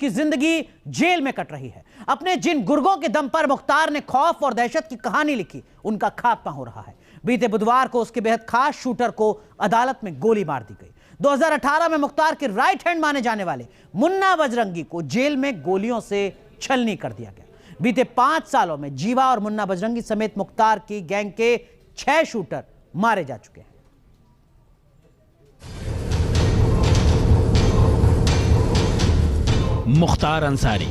की जिंदगी जेल में कट रही है। अपने जिन गुर्गों के दम पर मुख्तार ने खौफ और दहशत की कहानी लिखी, उनका खात्मा हो रहा है। बीते बुधवार को उसके बेहद खास शूटर को अदालत में गोली मार दी गई। 2018 में मुख्तार के राइट हैंड माने जाने वाले मुन्ना बजरंगी को जेल में गोलियों से छलनी कर दिया गया। बीते 5 सालों में जीवा और मुन्ना बजरंगी समेत मुख्तार की गैंग के 6 शूटर मारे जा चुके हैं। मुख्तार अंसारी,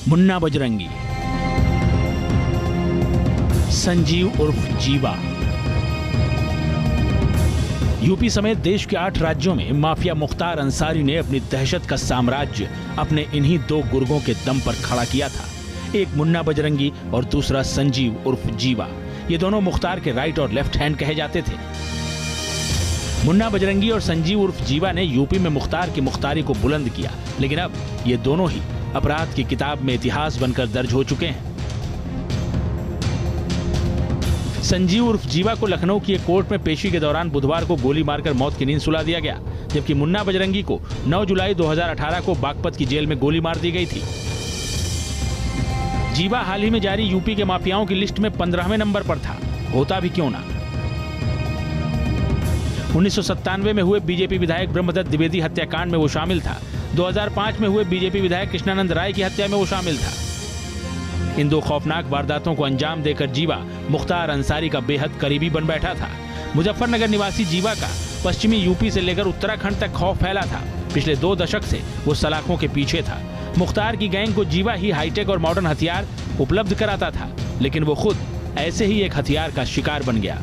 मुन्ना बजरंगी, संजीव उर्फ जीवा। यूपी समेत देश के 8 राज्यों में माफिया मुख्तार अंसारी ने अपनी दहशत का साम्राज्य अपने इन्हीं 2 गुर्गों के दम पर खड़ा किया था। एक मुन्ना बजरंगी और दूसरा संजीव उर्फ जीवा। ये दोनों मुख्तार के राइट और लेफ्ट हैंड कहे जाते थे। मुन्ना बजरंगी और संजीव उर्फ जीवा ने यूपी में मुख्तार की मुख्तारी को बुलंद किया, लेकिन अब ये दोनों ही अपराध की किताब में इतिहास बनकर दर्ज हो चुके हैं। संजीव उर्फ जीवा को लखनऊ की एक कोर्ट में पेशी के दौरान बुधवार को गोली मारकर मौत की नींद सुला दिया गया, जबकि मुन्ना बजरंगी को 9 जुलाई 2018 को बागपत की जेल में गोली मार दी गई थी। जीवा हाल ही में जारी यूपी के माफियाओं की लिस्ट में 15वें नंबर पर था। होता भी क्यों ना। 1997 में हुए बीजेपी विधायक ब्रह्मदत्त द्विवेदी हत्याकांड में वो शामिल था। 2005 में हुए बीजेपी विधायक कृष्णानंद राय की हत्या में वो शामिल था। इन 2 खौफनाक वारदातों को अंजाम देकर जीवा मुख्तार अंसारी का बेहद करीबी बन बैठा था। मुजफ्फरनगर निवासी जीवा का पश्चिमी यूपी से लेकर उत्तराखंड तक खौफ फैला था। पिछले 2 दशक से वो सलाखों के पीछे था। मुख्तार की गैंग को जीवा ही हाईटेक और मॉडर्न हथियार उपलब्ध कराता था, लेकिन वो खुद ऐसे ही एक हथियार का शिकार बन गया।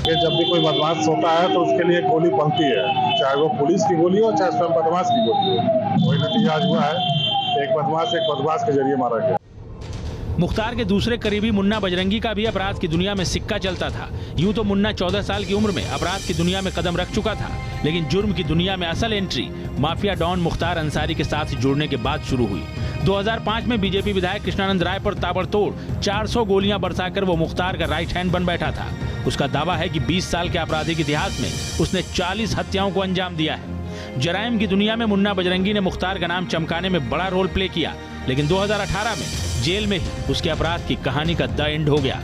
जब भी कोई बदमाश होता है तो उसके लिए गोली बनती है, चाहे वो पुलिस की गोली हो चाहे स्वयं बदमाश की गोली हो। वही नतीजा आज हुआ है, एक बदमाश के जरिए मारा गया। मुख्तार के दूसरे करीबी मुन्ना बजरंगी का भी अपराध की दुनिया में सिक्का चलता था। यूं तो मुन्ना 14 साल की उम्र में अपराध की दुनिया में कदम रख चुका था, लेकिन जुर्म की दुनिया में असल entry mafia don Mukhtar Ansari के साथ जुड़ने के बाद शुरू हुई। 2005 में बीजेपी विधायक कृष्णानंद राय पर ताबड़तोड़ 400 गोलियां बरसाकर वो मुख्तार का राइट हैंड बन बैठा था। उसका दावा है कि 20 साल के आपराधिक इतिहास में उसने 40 हत्याओं को अंजाम दिया है। जराइम की दुनिया में मुन्ना बजरंगी ने मुख्तार का नाम चमकाने में बड़ा रोल प्ले किया, लेकिन 2018 में जेल में ही उसके अपराध की कहानी का द एंड हो गया।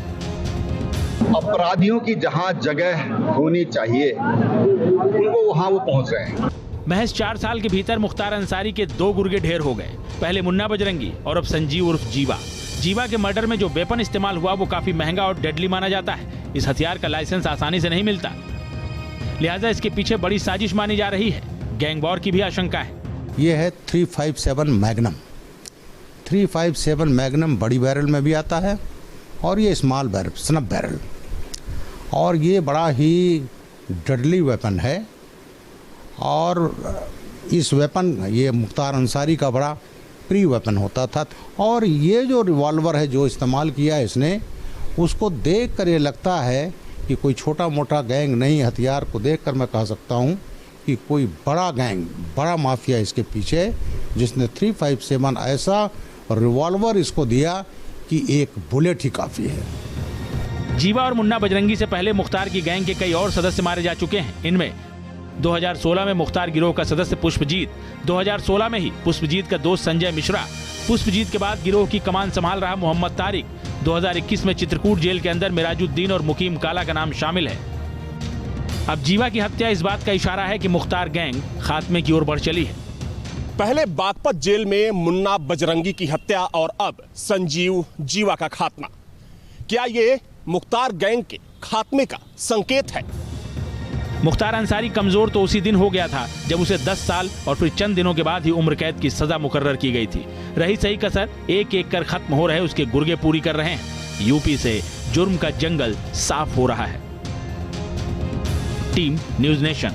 अपराधियों की जहां जगह होनी चाहिए उनको वहां वो पहुंच रहे हैं। महज 4 साल के भीतर मुख्तार अंसारी के 2 गुर्गे ढेर हो गए। पहले मुन्ना बजरंगी और अब संजीव उर्फ जीवा। जीवा के मर्डर में जो वेपन इस्तेमाल हुआ वो काफी महंगा और डेडली माना जाता है। इस हथियार का लाइसेंस आसानी से नहीं मिलता, लिहाजा इसके पीछे बड़ी साजिश मानी जा रही है। गैंग वॉर की भी आशंका है। ये है 357 मैग्नम। 357 मैग्नम बड़ी बैरल में भी आता है और ये स्मॉल बैरल, स्नप बैरल, और ये बड़ा ही डेडली वेपन है। और इस वेपन, ये मुख्तार अंसारी का बड़ा प्री वेपन होता था। और ये जो रिवॉल्वर है जो इस्तेमाल किया है इसने, उसको देखकर ये लगता है कि कोई छोटा मोटा गैंग नहीं। हथियार को देखकर मैं कह सकता हूँ कि कोई बड़ा गैंग, बड़ा माफिया इसके पीछे है, जिसने 357 ऐसा रिवॉल्वर इसको दिया कि एक बुलेट ही काफ़ी है। जीवा और मुन्ना बजरंगी से पहले मुख्तार की गैंग के कई और सदस्य मारे जा चुके हैं। इनमें 2016 में मुख्तार गिरोह का सदस्य पुष्पजीत, 2016 में ही पुष्पजीत का दोस्त संजय मिश्रा, पुष्पजीत के बाद गिरोह की कमान संभाल रहा मोहम्मद तारिक, 2021 में चित्रकूट जेल के अंदर मिराजुद्दीन और मुकीम काला का नाम शामिल है। अब जीवा की हत्या इस बात का इशारा है कि मुख्तार गैंग खात्मे की ओर बढ़ चली है। पहले बागपत जेल में मुन्ना बजरंगी की हत्या और अब संजीव जीवा का खात्मा। क्या ये मुख्तार गैंग के खात्मे का संकेत है? मुख्तार अंसारी कमजोर तो उसी दिन हो गया था जब उसे 10 साल और फिर चंद दिनों के बाद ही उम्र कैद की सजा मुकर्रर की गई थी। रही सही कसर एक एक कर खत्म हो रहे उसके गुर्गे पूरी कर रहे हैं। यूपी से जुर्म का जंगल साफ हो रहा है। Team news nation.